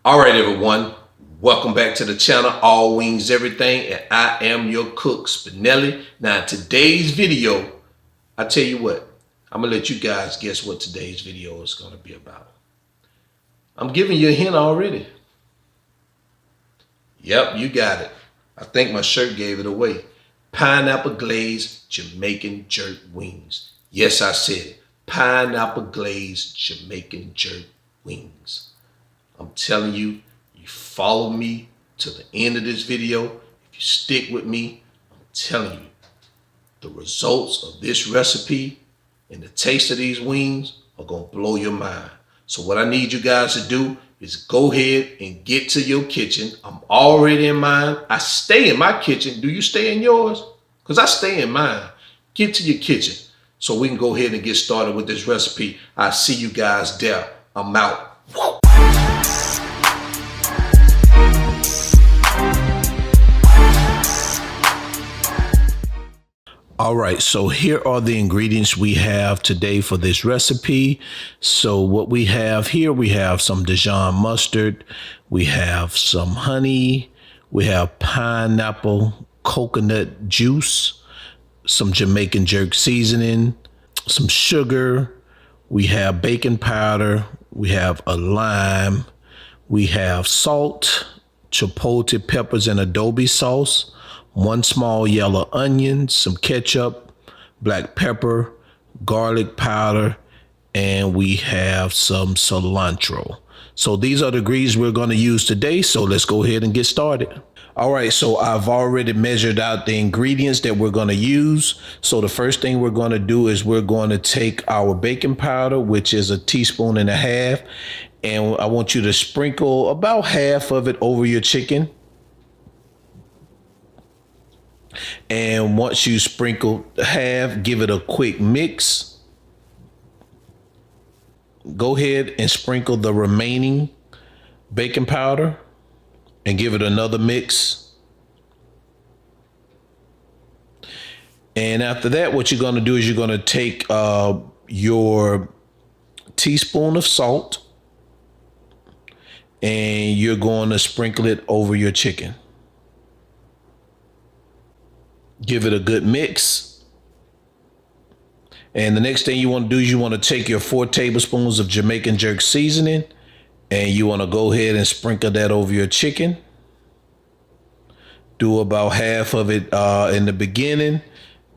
All right, everyone. Welcome back to the channel, All Wings Everything, and I am your cook, Spinelli. Now, in today's video, I tell you what, I'm going to let you guys guess what today's video is going to be about. I'm giving you a hint already. Yep, you got it. I think my shirt gave it away. Pineapple glazed Jamaican jerk wings. Yes, I said it. Pineapple glazed Jamaican jerk wings. I'm telling you, you follow me to the end of this video. If you stick with me, I'm telling you, the results of this recipe and the taste of these wings are going to blow your mind. So what I need you guys to do is go ahead and get to your kitchen. I'm already in mine. I stay in my kitchen. Do you stay in yours? Because I stay in mine. Get to your kitchen so we can go ahead and get started with this recipe. I see you guys there. I'm out. Woo! All right, so here are the ingredients we have today for this recipe. So what we have here, we have some Dijon mustard, we have some honey, we have pineapple coconut juice, some Jamaican jerk seasoning, some sugar, we have baking powder, we have a lime, we have salt, Chipotle peppers and Adobe sauce, 1 small yellow onion, some ketchup, black pepper, garlic powder, and we have some cilantro. So these are the ingredients we're going to use today. So let's go ahead and get started. All right, so I've already measured out the ingredients that we're going to use. So the first thing we're going to do is we're going to take our baking powder, which is 1.5 teaspoons, and I want you to sprinkle about half of it over your chicken. And once you sprinkle half, give it a quick mix. Go ahead and sprinkle the remaining baking powder and give it another mix. And after that, what you're going to do is you're going to take your teaspoon of salt and you're going to sprinkle it over your chicken. Give it a good mix. And the next thing you want to do is you want to take your 4 tablespoons of Jamaican jerk seasoning and you want to go ahead and sprinkle that over your chicken. Do about half of it in the beginning.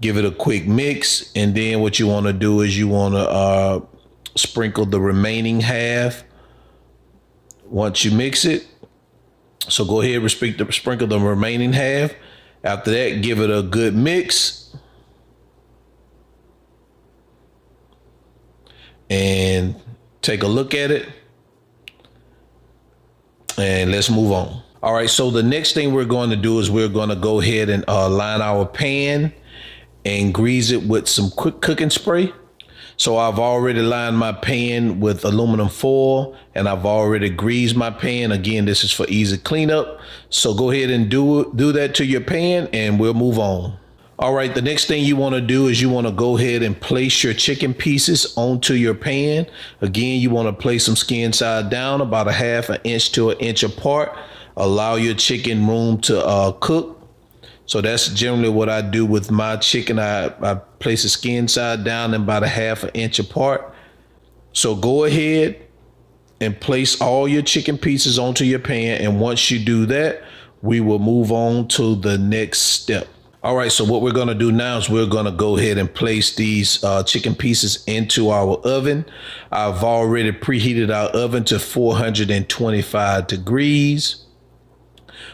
Give it a quick mix. And then what you want to do is you want to sprinkle the remaining half once you mix it. So go ahead and sprinkle the remaining half. After that, give it a good mix. And take a look at it. And let's move on. All right, so the next thing we're going to do is we're going to go ahead and line our pan and grease it with some quick cooking spray. So I've already lined my pan with aluminum foil and I've already greased my pan. Again, this is for easy cleanup. So go ahead and do that to your pan and we'll move on. All right, the next thing you want to do is you want to go ahead and place your chicken pieces onto your pan. Again, you want to place them skin side down, about 1/2 inch to 1 inch apart. Allow your chicken room to cook. So that's generally what I do with my chicken. I place the skin side down and about 1/2 inch apart. So go ahead and place all your chicken pieces onto your pan. And once you do that, we will move on to the next step. All right, so what we're going to do now is we're going to go ahead and place these chicken pieces into our oven. I've already preheated our oven to 425 degrees.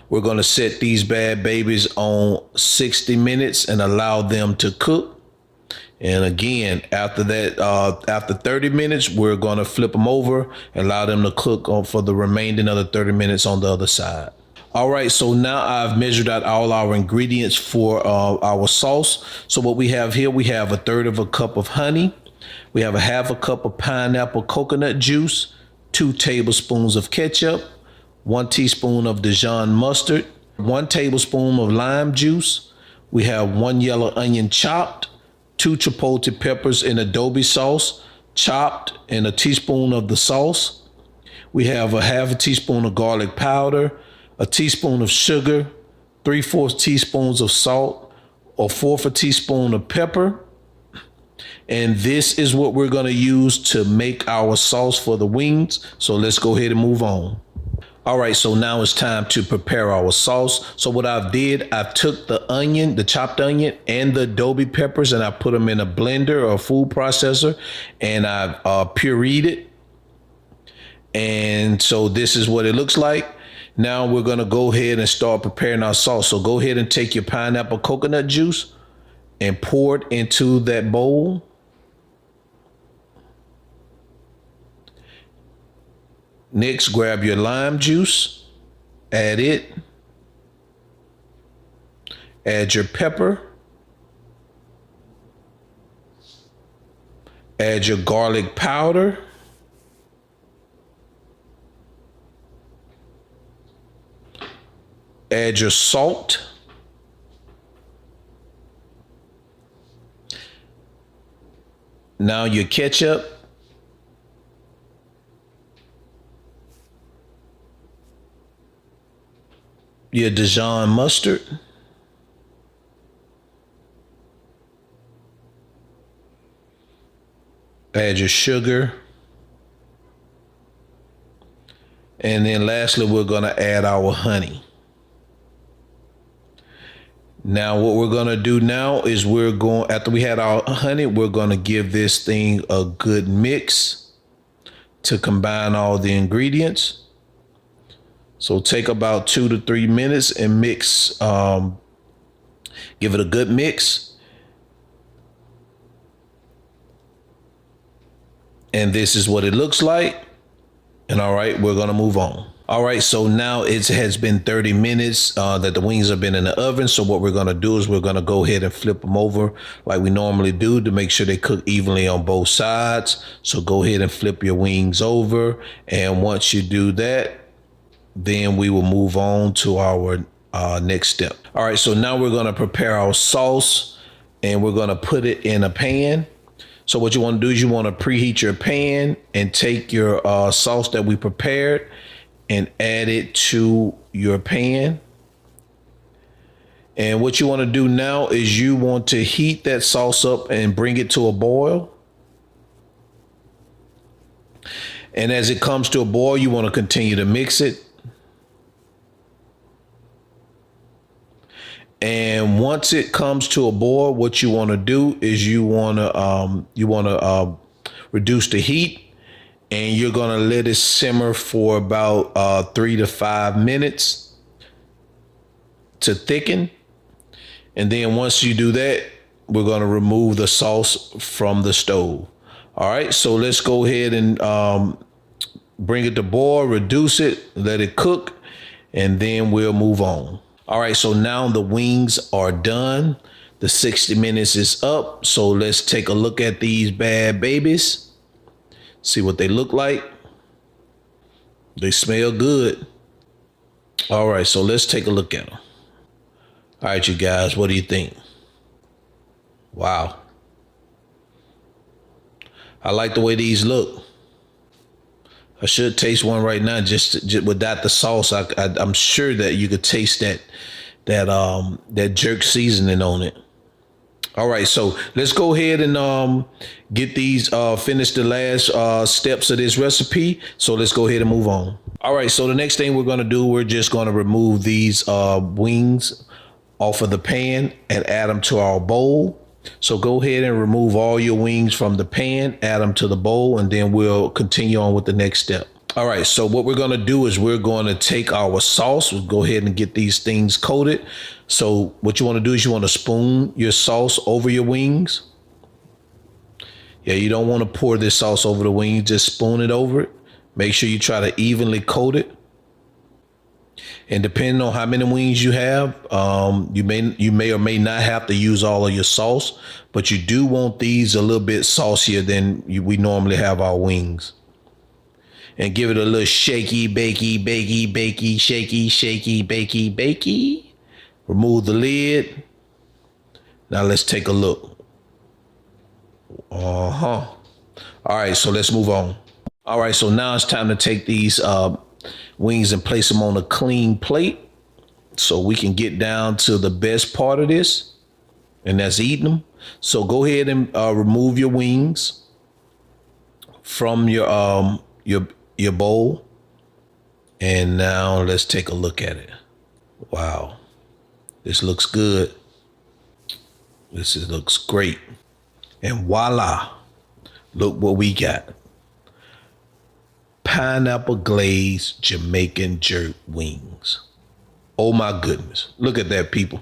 We're going to set these bad babies on 60 minutes and allow them to cook. And again, after that, after 30 minutes, we're going to flip them over and allow them to cook for the remaining of the 30 minutes on the other side. All right, so now I've measured out all our ingredients for our sauce. So what we have here, we have 1/3 cup of honey. We have 1/2 cup of pineapple coconut juice, 2 tablespoons of ketchup, 1 teaspoon of Dijon mustard, 1 tablespoon of lime juice. We have 1 yellow onion chopped, 2 chipotle peppers in Adobe sauce, chopped, and 1 teaspoon of the sauce. We have a half a teaspoon of garlic powder, a teaspoon of sugar, 3/4 teaspoons of salt, a fourth a teaspoon of pepper. And this is what we're going to use to make our sauce for the wings. So let's go ahead and move on. All right, so now it's time to prepare our sauce. So what I did, I took the onion, the chopped onion, and the Adobe peppers, and I put them in a blender or a food processor, and I pureed it. And so this is what it looks like. Now we're gonna go ahead and start preparing our sauce. So go ahead and take your pineapple coconut juice and pour it into that bowl. Next, grab your lime juice, add it, add your pepper, add your garlic powder, add your salt, now your ketchup, your Dijon mustard, add your sugar, and then lastly we're going to add our honey. Now what we're going to do now is after we had our honey, we're going to give this thing a good mix to combine all the ingredients. So take about 2 to 3 minutes and mix, give it a good mix. And this is what it looks like. And all right, we're gonna move on. All right, so now it has been 30 minutes that the wings have been in the oven. So what we're gonna do is we're gonna go ahead and flip them over like we normally do to make sure they cook evenly on both sides. So go ahead and flip your wings over. And once you do that, then we will move on to our next step. All right, so now we're going to prepare our sauce and we're going to put it in a pan. So what you want to do is you want to preheat your pan and take your sauce that we prepared and add it to your pan. And what you want to do now is you want to heat that sauce up and bring it to a boil. And as it comes to a boil, you want to continue to mix it. And once it comes to a boil, what you want to do is you want to reduce the heat, and you're going to let it simmer for about 3 to 5 minutes to thicken. And then once you do that, we're going to remove the sauce from the stove. All right, so let's go ahead and bring it to boil, reduce it, let it cook, and then we'll move on. All right, so now the wings are done. The 60 minutes is up. So let's take a look at these bad babies. See what they look like. They smell good. All right, so let's take a look at them. All right, you guys, what do you think? Wow. I like the way these look. I should taste one right now, just without the sauce. I'm sure that you could taste that jerk seasoning on it. All right, so let's go ahead and get these finish the last steps of this recipe. So let's go ahead and move on. All right, so the next thing we're gonna do, we're just gonna remove these wings off of the pan and add them to our bowl. So go ahead and remove all your wings from the pan, add them to the bowl, and then we'll continue on with the next step. All right, so what we're gonna do is we're gonna take our sauce. We'll go ahead and get these things coated. So what you wanna do is you wanna spoon your sauce over your wings. Yeah, you don't wanna pour this sauce over the wings, just spoon it over it. Make sure you try to evenly coat it. And depending on how many wings you have, you may or may not have to use all of your sauce, but you do want these a little bit saucier than we normally have our wings. And give it a little shaky, bakey, bakey, bakey, shaky, shaky, bakey, bakey. Remove the lid. Now let's take a look. All right, so let's move on. All right, so now it's time to take these wings and place them on a clean plate so we can get down to the best part of this, and that's eating them. So go ahead and remove your wings from your bowl, and now let's take a look at it. Wow, this looks good. Looks great, and voila, look what we got. Pineapple glazed Jamaican jerk wings. Oh my goodness. Look at that, people.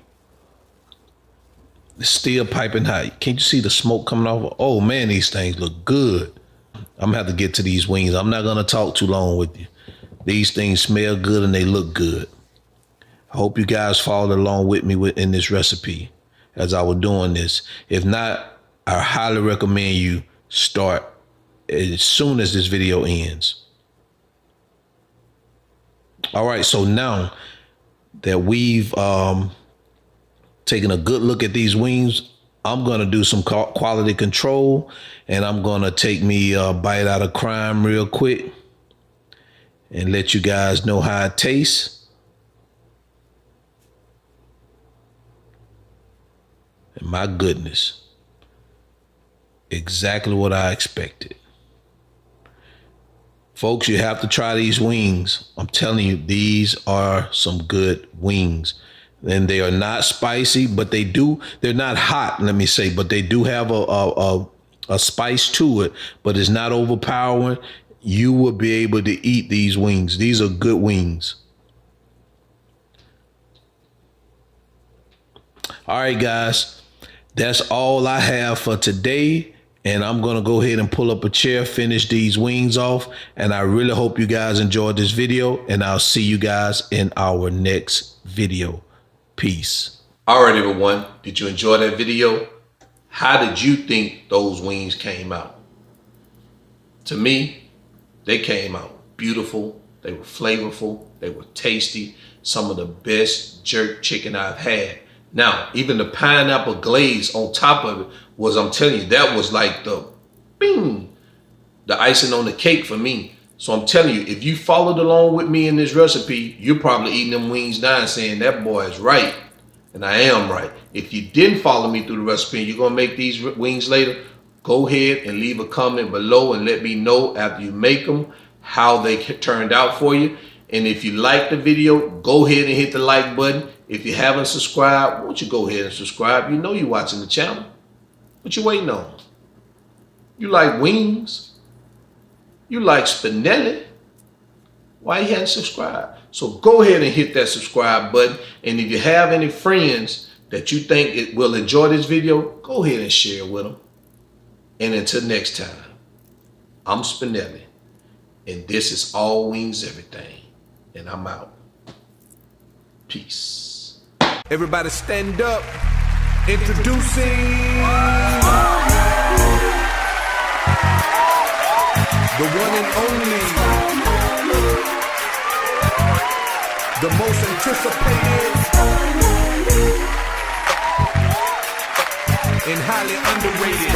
It's still piping hot. Can't you see the smoke coming off? Oh man, these things look good. I'm gonna have to get to these wings. I'm not gonna talk too long with you. These things smell good and they look good. I hope you guys followed along with me in this recipe as I was doing this. If not, I highly recommend you start as soon as this video ends. All right, so now that we've taken a good look at these wings, I'm gonna do some quality control, and I'm gonna take me a bite out of crime real quick and let you guys know how it tastes. And my goodness, exactly what I expected. Folks, you have to try these wings. I'm telling you, these are some good wings. And they are not spicy, but they're not hot, let me say, but they do have a spice to it, but it's not overpowering. You will be able to eat these wings. These are good wings. All right, guys, that's all I have for today. And I'm going to go ahead and pull up a chair, finish these wings off. And I really hope you guys enjoyed this video, and I'll see you guys in our next video. Peace. All right, everyone. Did you enjoy that video? How did you think those wings came out? To me, they came out beautiful. They were flavorful. They were tasty. Some of the best jerk chicken I've had. Now, even the pineapple glaze on top of it was, I'm telling you, that was like the icing on the cake for me. So I'm telling you, if you followed along with me in this recipe, you're probably eating them wings down saying that boy is right. And I am right. If you didn't follow me through the recipe and you're going to make these wings later, go ahead and leave a comment below and let me know after you make them how they turned out for you. And if you like the video, go ahead and hit the like button. If you haven't subscribed, won't you go ahead and subscribe? You know you're watching the channel. What you waiting on? You like wings? You like Spinelli? Why you hadn't subscribed? So go ahead and hit that subscribe button. And if you have any friends that you think it will enjoy this video, go ahead and share it with them. And until next time, I'm Spinelli, and this is All Wings Everything. And I'm out. Peace. Everybody stand up. Introducing the one and only, the most anticipated and highly underrated